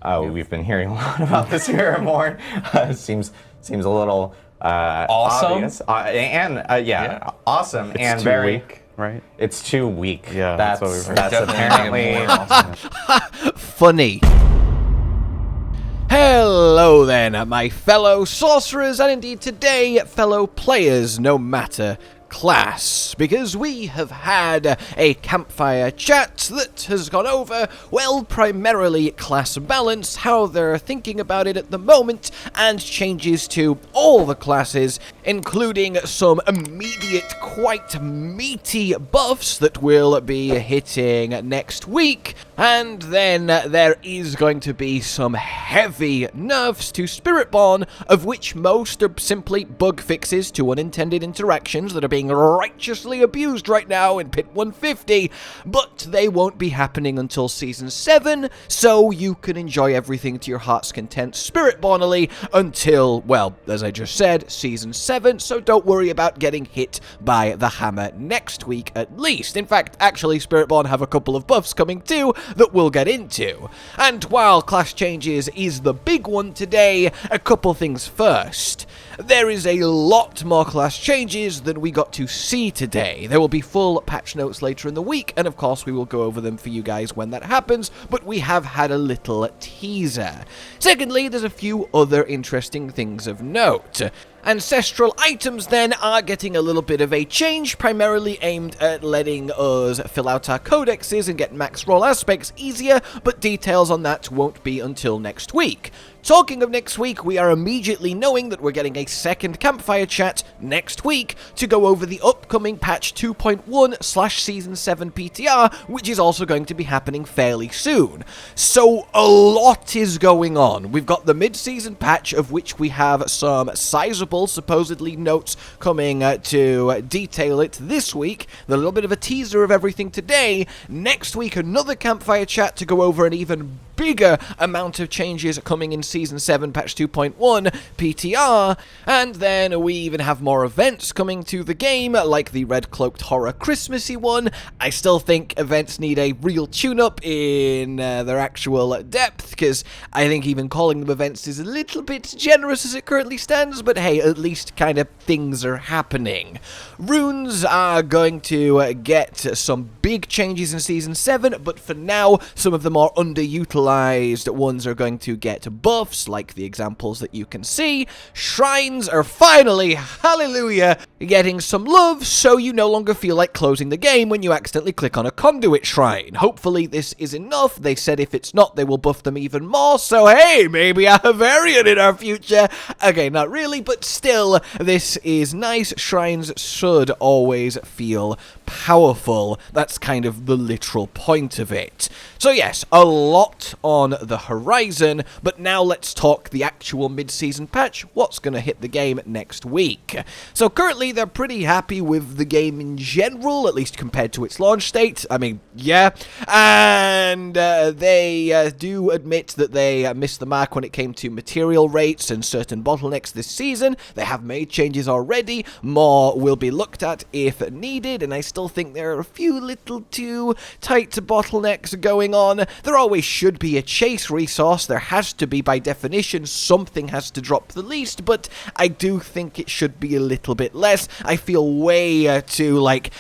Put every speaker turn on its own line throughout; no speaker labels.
We've been hearing a lot about the Spiritborn. Seems a little
awesome.
obvious. Awesome
It's
and
too
very
weak, right?
It's too weak.
Yeah, that's what we've heard.
That's
Definitely
apparently.
Funny. Hello then, my fellow sorcerers, and indeed today, fellow players, no matter class, because we have had a campfire chat that has gone over, well, primarily class balance, how they're thinking about it at the moment, and changes to all the classes, including some immediate, quite meaty buffs that will be hitting next week, and then there is going to be some heavy nerfs to Spiritborn, of which most are simply bug fixes to unintended interactions that are being righteously abused right now in Pit 150, but they won't be happening until Season 7, so you can enjoy everything to your heart's content Spiritbornally until, well, as I just said, Season 7, so don't worry about getting hit by the hammer next week at least. In fact, actually, Spiritborn have a couple of buffs coming too that we'll get into. And while class changes is the big one today, a couple things first. There is a lot more class changes than we got to see today. There will be full patch notes later in the week, and of course we will go over them for you guys when that happens, but we have had a little teaser. Secondly, there's a few other interesting things of note. Ancestral items then are getting a little bit of a change, primarily aimed at letting us fill out our codexes and get max roll aspects easier, but details on that won't be until next week. Talking of next week, we are immediately knowing that we're getting a second campfire chat next week to go over the upcoming patch 2.1/Season 7 PTR, which is also going to be happening fairly soon. So a lot is going on. We've got the mid-season patch, of which we have some sizable, supposedly, notes coming to detail it this week. A little bit of a teaser of everything today. Next week, another campfire chat to go over an even bigger amount of changes coming in Season 7 Patch 2.1 PTR, and then we even have more events coming to the game, like the Red Cloaked Horror Christmassy one. I still think events need a real tune-up in their actual depth, because I think even calling them events is a little bit generous as it currently stands, but hey, at least kind of things are happening. Runes are going to get some big changes in Season 7, but for now, some of the more underutilized ones are going to get buffs, like the examples that you can see. Shrines are finally, hallelujah, getting some love, so you no longer feel like closing the game when you accidentally click on a conduit shrine. Hopefully this is enough. They said if it's not, they will buff them even more, so hey, maybe a variant in our future. Okay, not really, but still, this is nice. Shrines should always feel powerful. That's kind of the literal point of it. So yes, a lot on the horizon, but now let's talk the actual mid-season patch, what's going to hit the game next week. So currently they're pretty happy with the game in general, at least compared to its launch state. I mean, yeah, and they do admit that they missed the mark when it came to material rates and certain bottlenecks this season. They have made changes already, more will be looked at if needed, and I still think there are a few little too tight bottlenecks going on. There always should be a chase resource. There has to be, by definition. Something has to drop the least, but I do think it should be a little bit less. I feel way too, like,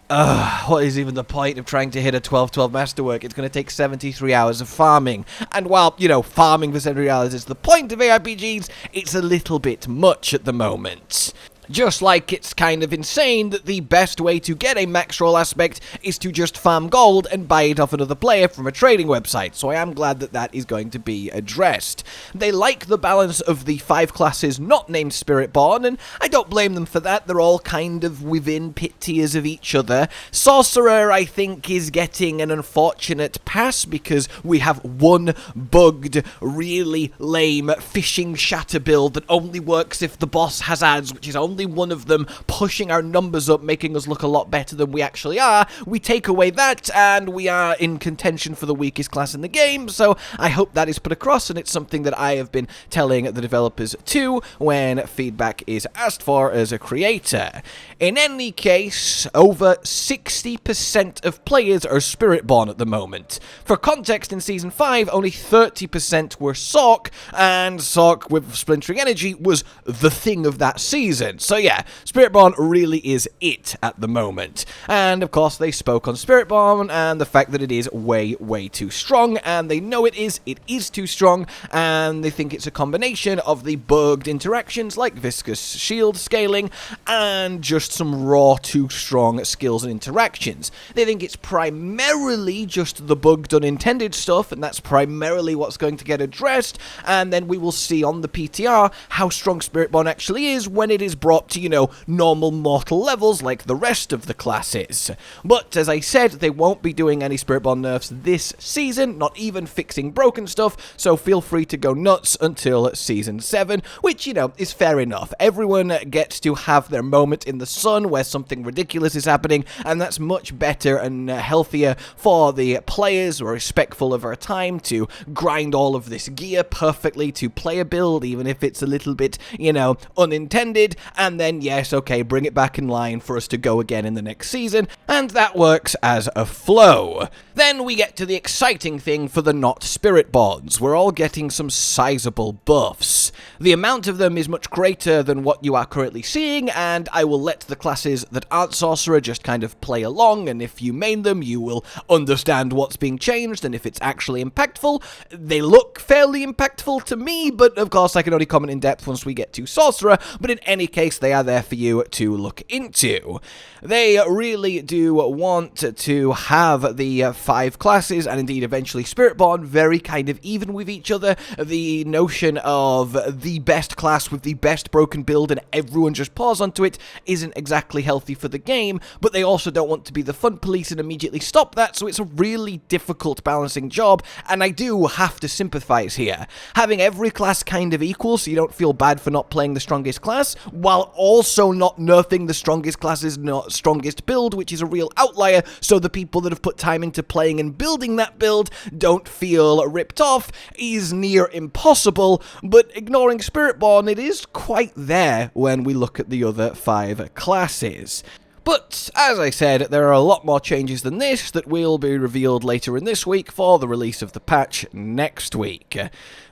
what is even the point of trying to hit a 12-12 masterwork? It's going to take 73 hours of farming. And while, you know, farming for 73 hours is the point of ARPGs, it's a little bit much at the moment. Just like it's kind of insane that the best way to get a max roll aspect is to just farm gold and buy it off another player from a trading website, so I am glad that that is going to be addressed. They like the balance of the 5 classes not named Spiritborn, and I don't blame them for that. They're all kind of within pit tiers of each other. Sorcerer, I think, is getting an unfortunate pass because we have one bugged, really lame fishing shatter build that only works if the boss has ads, which is only only one of them pushing our numbers up, making us look a lot better than we actually are. We take away that, and we are in contention for the weakest class in the game, so I hope that is put across, and it's something that I have been telling the developers too when feedback is asked for as a creator. In any case, over 60% of players are Spiritborn at the moment. For context, in Season 5, only 30% were Sorc, and Sorc with Splintering Energy was the thing of that season. So yeah, Spiritborn really is it at the moment. And of course, they spoke on Spiritborn and the fact that it is way, way too strong, and they know it is too strong, and they think it's a combination of the bugged interactions like viscous shield scaling and just some raw too strong skills and interactions. They think it's primarily just the bugged unintended stuff, and that's primarily what's going to get addressed, and then we will see on the PTR how strong Spiritborn actually is when it is brought to, you know, normal mortal levels like the rest of the classes. But as I said, they won't be doing any Spiritborn nerfs this season, not even fixing broken stuff, so feel free to go nuts until Season 7, which, you know, is fair enough. Everyone gets to have their moment in the sun where something ridiculous is happening, and that's much better and healthier for the players who are respectful of our time to grind all of this gear perfectly to play a build, even if it's a little bit, you know, unintended, and then, yes, okay, bring it back in line for us to go again in the next season, and that works as a flow. Then we get to the exciting thing for the not Spiritborns. We're all getting some sizable buffs. The amount of them is much greater than what you are currently seeing, and I will let the classes that aren't Sorcerer just kind of play along, and if you main them, you will understand what's being changed and if it's actually impactful. They look fairly impactful to me, but of course I can only comment in depth once we get to Sorcerer, but in any case, they are there for you to look into. They really do want to have the 5 classes, and indeed eventually Spiritborn, very kind of even with each other. The notion of the best class with the best broken build and everyone just paws onto it isn't exactly healthy for the game, but they also don't want to be the fun police and immediately stop that, so it's a really difficult balancing job, and I do have to sympathize here. Having every class kind of equal so you don't feel bad for not playing the strongest class, while also not nerfing the strongest class's strongest build, which is a real outlier, so the people that have put time into playing and building that build don't feel ripped off, is near impossible, but ignoring Spiritborn, it is quite there when we look at the other 5 classes. But, as I said, there are a lot more changes than this that will be revealed later in this week for the release of the patch next week.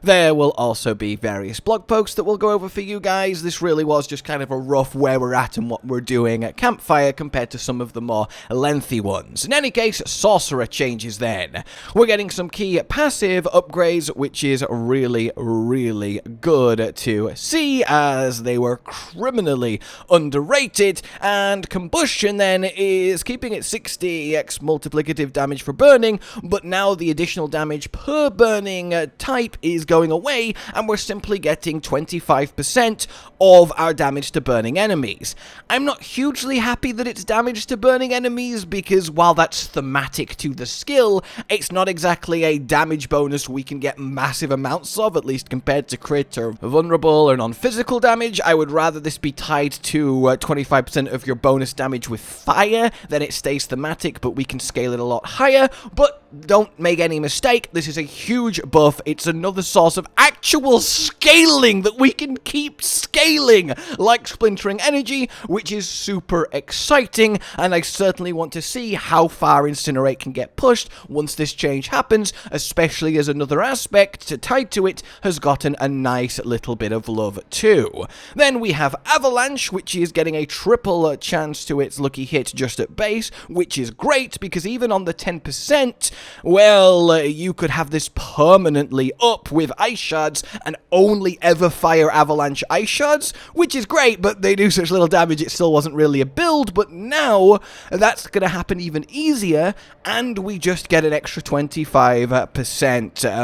There will also be various blog posts that we'll go over for you guys. This really was just kind of a rough where we're at and what we're doing at Campfire compared to some of the more lengthy ones. In any case, Sorcerer changes then. We're getting some key passive upgrades, which is really, really good to see, as they were criminally underrated, and Combustion then is keeping it 60x multiplicative damage for burning, but now the additional damage per burning type is going away, and we're simply getting 25% of our damage to burning enemies. I'm not hugely happy that it's damage to burning enemies, because while that's thematic to the skill, it's not exactly a damage bonus we can get massive amounts of, at least compared to crit or vulnerable or non-physical damage. I would rather this be tied to 25% of your bonus damage with fire, then it stays thematic, but we can scale it a lot higher. But don't make any mistake, this is a huge buff. It's another source of actual scaling that we can keep scaling, like Splintering Energy, which is super exciting, and I certainly want to see how far Incinerate can get pushed once this change happens, especially as another aspect tied to it has gotten a nice little bit of love too. Then we have Avalanche, which is getting a triple chance to its lucky hit just at base, which is great, because even on the 10%, well, you could have this permanently up with ice shards and only ever fire Avalanche ice shards, which is great, but they do such little damage it still wasn't really a build. But now that's going to happen even easier, and we just get an extra 25%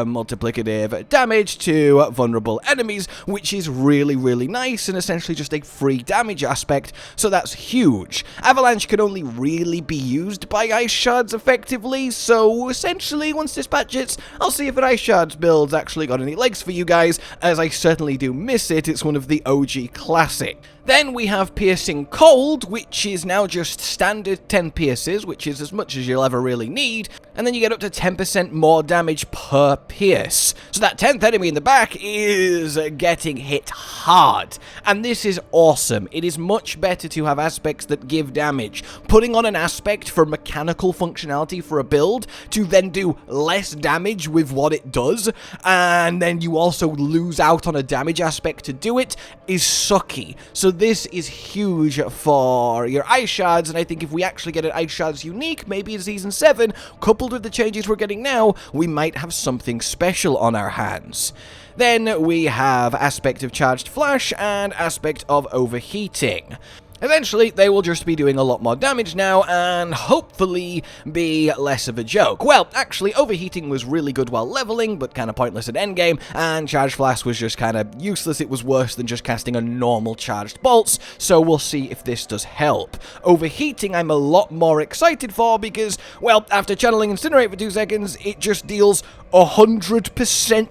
multiplicative damage to vulnerable enemies, which is really, really nice, and essentially just a free damage aspect, so that's huge. Avalanche can only really be used by ice shards effectively, so essentially once this patch hits, I'll see if an ice shards build's actually got any legs for you guys, as I certainly do miss it. It's one of the OG classic. Then we have Piercing Cold, which is now just standard 10 pierces, which is as much as you'll ever really need, and then you get up to 10% more damage per pierce. So that 10th enemy in the back is getting hit hard, and this is awesome. It is much better to have aspects that give damage. Putting on an aspect for mechanical functionality for a build to then do less damage with what it does, and then you also lose out on a damage aspect to do it, is sucky. So this is huge for your ice shards, and I think if we actually get an ice shards unique, maybe in Season 7, coupled with the changes we're getting now, we might have something special on our hands. Then we have Aspect of Charged Flash and Aspect of Overheating. Eventually, they will just be doing a lot more damage now, and hopefully be less of a joke. Well, actually, Overheating was really good while leveling, but kind of pointless at endgame, and Charged Flash was just kind of useless. It was worse than just casting a normal charged bolts, so we'll see if this does help. Overheating I'm a lot more excited for because, well, after channeling Incinerate for 2 seconds, it just deals 100%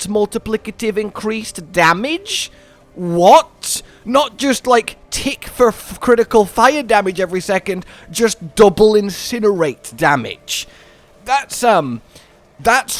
multiplicative increased damage? What? Not just like tick for critical fire damage every second, just double incinerate damage. That's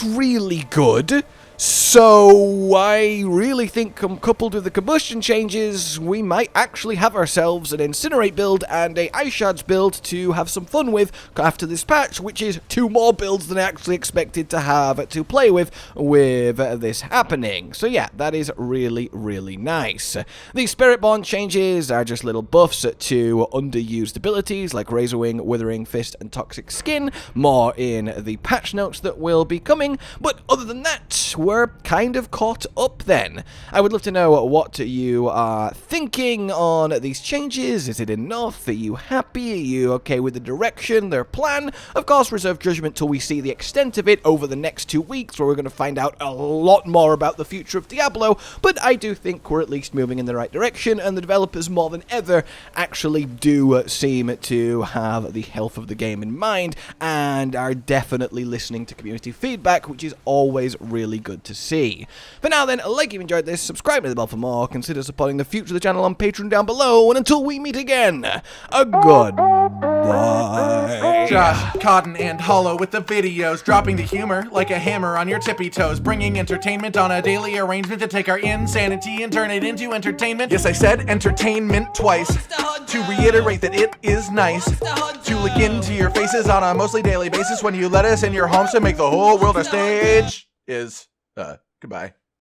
really good. So I really think coupled with the combustion changes, we might actually have ourselves an Incinerate build and a Ice Shards build to have some fun with after this patch, which is 2 more builds than I actually expected to have to play with this happening. So yeah, that is really, really nice. The Spiritborn changes are just little buffs to underused abilities like Razor Wing, Withering Fist, and Toxic Skin, more in the patch notes that will be coming, but other than that, we're kind of caught up then. I would love to know what you are thinking on these changes. Is it enough? Are you happy? Are you okay with the direction, their plan? Of course, reserve judgment till we see the extent of it over the next 2 weeks, where we're going to find out a lot more about the future of Diablo, but I do think we're at least moving in the right direction, and the developers more than ever actually do seem to have the health of the game in mind, and are definitely listening to community feedback, which is always really good to see. For now then, like if you enjoyed this, subscribe to the bell for more, consider supporting the future of the channel on Patreon down below, and until we meet again, a goodbye.
Josh, Cotton, and Hollow with the videos, dropping the humor like a hammer on your tippy toes, bringing entertainment on a daily arrangement to take our insanity and turn it into entertainment. Yes, I said entertainment twice, to reiterate that it is nice to look into your faces on a mostly daily basis when you let us in your homes to make the whole world a stage. Goodbye.